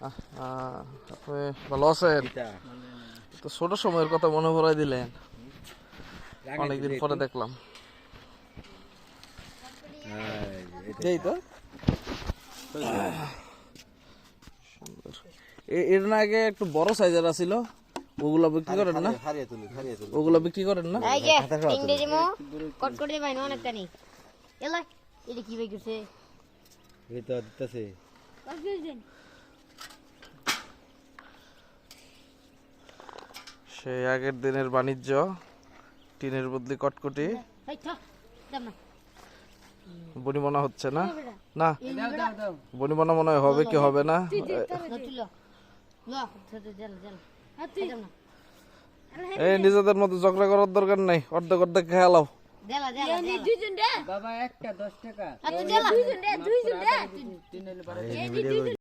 আপনি ভালো আছেন? তো ছোট সময়ের কথা মনে পড়াই দিলেন, অনেকদিন পরে দেখলাম। এই তো এর না আগে একটু বড় সাইজের ছিল, ওগুলো বিক্রি করেন না? ওগুলো বিক্রি করেন না? এই যে ইংরেজি মো কট করে ভাই না অনেকটা নেই এলা এটা কি ভাই করছে এই তো দিতেছে সেই আগের দিনের বাণিজ্য, টিনের বদলি কটকটি। এই থা দাম না বনিবনা হচ্ছে না? না বনিবনা মনে হয় হবে কি হবে না। তুলো লো ছোট জল জল দাম না এই নিজেদের মধ্যে ঝগড়া করার দরকার নাই, অর্ধেক অর্ধেক খেয়ালাও। দেলা দেলা দুইজন দে বাবা একটা 10 টাকা আচ্ছা দেলা দুইজন দে তিন হলে